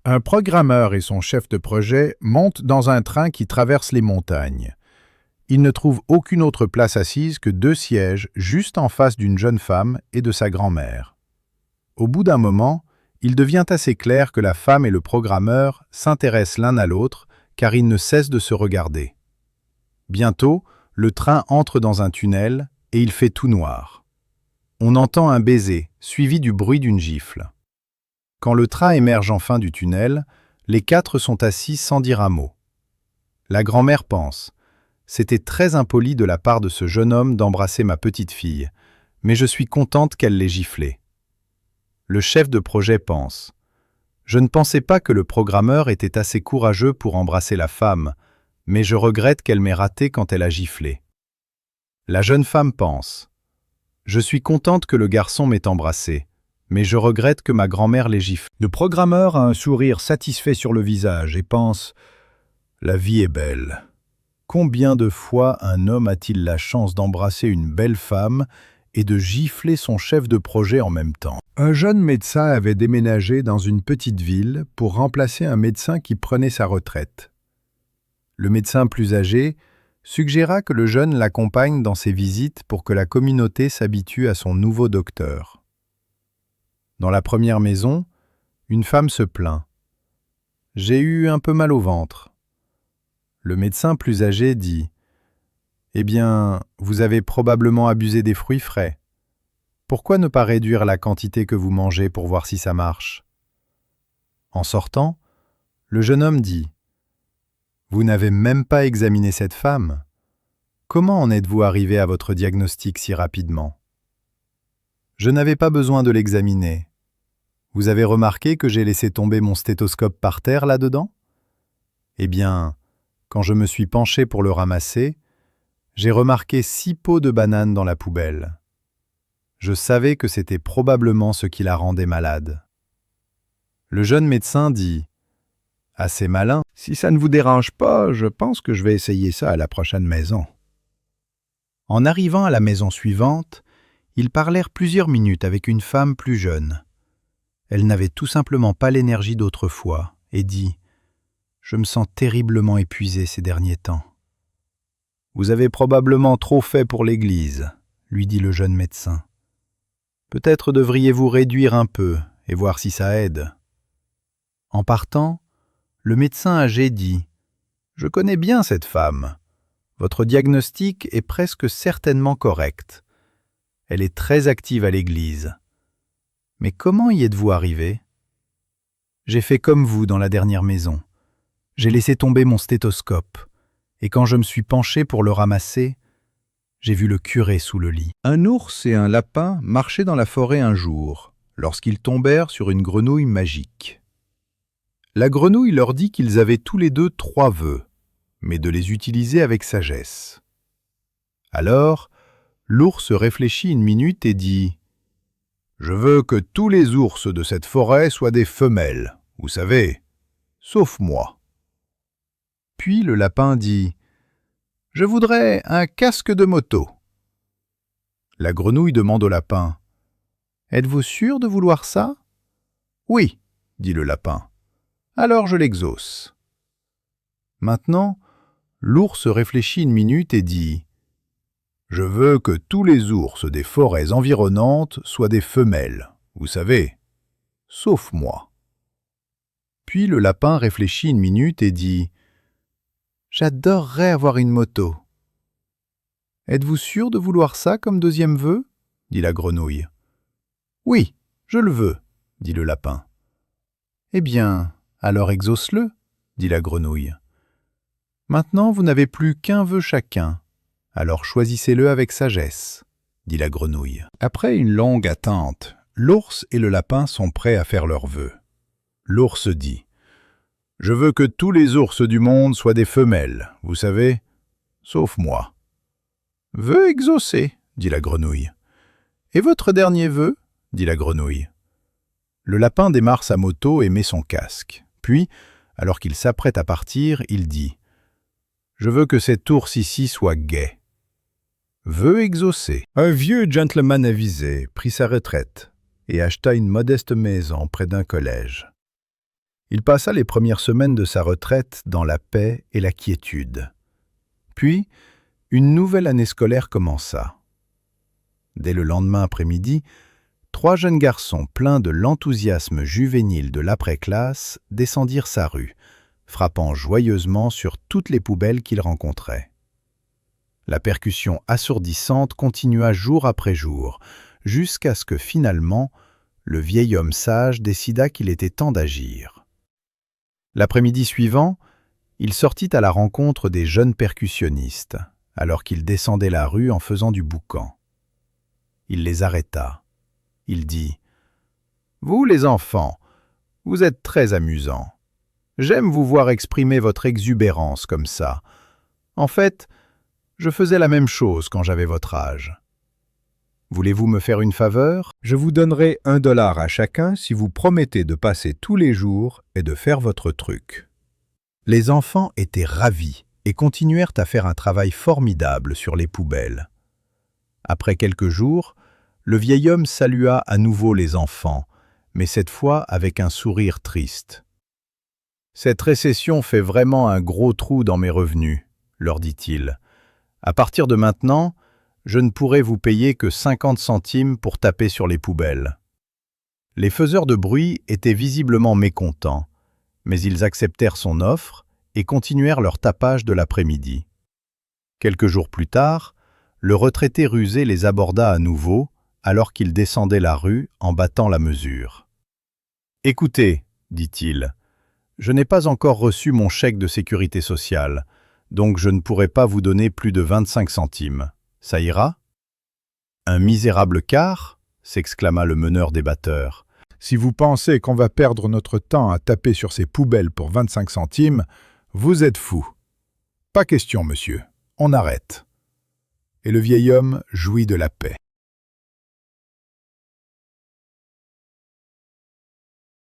Un programmeur et son chef de projet montent dans un train qui traverse les montagnes. Ils ne trouvent aucune autre place assise que 2 sièges juste en face d'une jeune femme et de sa grand-mère. Au bout d'un moment, il devient assez clair que la femme et le programmeur s'intéressent l'un à l'autre car ils ne cessent de se regarder. Bientôt, le train entre dans un tunnel et il fait tout noir. On entend un baiser, suivi du bruit d'une gifle. Quand le train émerge enfin du tunnel, les 4 sont assis sans dire un mot. La grand-mère pense « C'était très impoli de la part de ce jeune homme d'embrasser ma petite fille, mais je suis contente qu'elle l'ait giflé. » Le chef de projet pense « Je ne pensais pas que le programmeur était assez courageux pour embrasser la femme, mais je regrette qu'elle m'ait raté quand elle a giflé. » La jeune femme pense « Je suis contente que le garçon m'ait embrassé, mais je regrette que ma grand-mère l'ait giflé. » Le programmeur a un sourire satisfait sur le visage et pense « La vie est belle. Combien de fois un homme a-t-il la chance d'embrasser une belle femme et de gifler son chef de projet en même temps ?» Un jeune médecin avait déménagé dans une petite ville pour remplacer un médecin qui prenait sa retraite. Le médecin plus âgé suggéra que le jeune l'accompagne dans ses visites pour que la communauté s'habitue à son nouveau docteur. Dans la première maison, une femme se plaint. « J'ai eu un peu mal au ventre. » Le médecin plus âgé dit « Eh bien, vous avez probablement abusé des fruits frais. Pourquoi ne pas réduire la quantité que vous mangez pour voir si ça marche ?» En sortant, le jeune homme dit « Vous n'avez même pas examiné cette femme. Comment en êtes-vous arrivé à votre diagnostic si rapidement ?»« Je n'avais pas besoin de l'examiner. Vous avez remarqué que j'ai laissé tomber mon stéthoscope par terre là-dedans ? Eh bien, quand je me suis penché pour le ramasser, j'ai remarqué 6 pots de bananes dans la poubelle. Je savais que c'était probablement ce qui la rendait malade. » Le jeune médecin dit « Assez malin. Si ça ne vous dérange pas, je pense que je vais essayer ça à la prochaine maison. » En arrivant à la maison suivante, ils parlèrent plusieurs minutes avec une femme plus jeune. Elle n'avait tout simplement pas l'énergie d'autrefois et dit « Je me sens terriblement épuisé ces derniers temps. »« Vous avez probablement trop fait pour l'Église, » lui dit le jeune médecin. « Peut-être devriez-vous réduire un peu et voir si ça aide. » En partant, le médecin âgé dit « Je connais bien cette femme. Votre diagnostic est presque certainement correct. Elle est très active à l'église. Mais comment y êtes-vous arrivé ? J'ai fait comme vous dans la dernière maison. J'ai laissé tomber mon stéthoscope, et quand je me suis penché pour le ramasser, j'ai vu le curé sous le lit. » Un ours et un lapin marchaient dans la forêt un jour, lorsqu'ils tombèrent sur une grenouille magique. La grenouille leur dit qu'ils avaient tous les deux 3 vœux, mais de les utiliser avec sagesse. Alors, l'ours réfléchit une minute et dit « Je veux que tous les ours de cette forêt soient des femelles, vous savez, sauf moi. » Puis le lapin dit « Je voudrais un casque de moto. » La grenouille demande au lapin « Êtes-vous sûr de vouloir ça ?»« Oui, » dit le lapin. « Alors je l'exauce. » Maintenant, l'ours réfléchit une minute et dit « Je veux que tous les ours des forêts environnantes soient des femelles, vous savez, sauf moi. » Puis le lapin réfléchit une minute et dit « J'adorerais avoir une moto. »« Êtes-vous sûr de vouloir ça comme deuxième vœu ?» dit la grenouille. « Oui, je le veux, » dit le lapin. « Eh bien, alors exauce-le, » dit la grenouille. « Maintenant, vous n'avez plus qu'un vœu chacun, alors choisissez-le avec sagesse, » dit la grenouille. Après une longue attente, l'ours et le lapin sont prêts à faire leurs vœux. L'ours dit « Je veux que tous les ours du monde soient des femelles, vous savez, sauf moi. »« Vœu exaucé, » dit la grenouille. « Et votre dernier vœu ?» dit la grenouille. Le lapin démarre sa moto et met son casque. Puis, alors qu'il s'apprête à partir, il dit « Je veux que cet ours ici soit gai. » Vœu exaucé. Un vieux gentleman avisé prit sa retraite et acheta une modeste maison près d'un collège. Il passa les premières semaines de sa retraite dans la paix et la quiétude. Puis, une nouvelle année scolaire commença. Dès le lendemain après-midi, 3 jeunes garçons pleins de l'enthousiasme juvénile de l'après-classe descendirent sa rue, frappant joyeusement sur toutes les poubelles qu'ils rencontraient. La percussion assourdissante continua jour après jour, jusqu'à ce que finalement, le vieil homme sage décida qu'il était temps d'agir. L'après-midi suivant, il sortit à la rencontre des jeunes percussionnistes, alors qu'ils descendaient la rue en faisant du boucan. Il les arrêta. Il dit « Vous, les enfants, vous êtes très amusants. J'aime vous voir exprimer votre exubérance comme ça. En fait, je faisais la même chose quand j'avais votre âge. Voulez-vous me faire une faveur? Je vous donnerai $1 à chacun si vous promettez de passer tous les jours et de faire votre truc. » Les enfants étaient ravis et continuèrent à faire un travail formidable sur les poubelles. Après quelques jours, le vieil homme salua à nouveau les enfants, mais cette fois avec un sourire triste. « Cette récession fait vraiment un gros trou dans mes revenus, » leur dit-il. « À partir de maintenant, je ne pourrai vous payer que 50 centimes pour taper sur les poubelles. » Les faiseurs de bruit étaient visiblement mécontents, mais ils acceptèrent son offre et continuèrent leur tapage de l'après-midi. Quelques jours plus tard, le retraité rusé les aborda à nouveau, alors qu'il descendait la rue en battant la mesure. « Écoutez, dit-il, je n'ai pas encore reçu mon chèque de sécurité sociale, donc je ne pourrai pas vous donner plus de 25 centimes. Ça ira ?»« Un misérable quart ?» s'exclama le meneur des batteurs. « Si vous pensez qu'on va perdre notre temps à taper sur ces poubelles pour 25 centimes, vous êtes fou. »« Pas question, monsieur. On arrête. » Et le vieil homme jouit de la paix.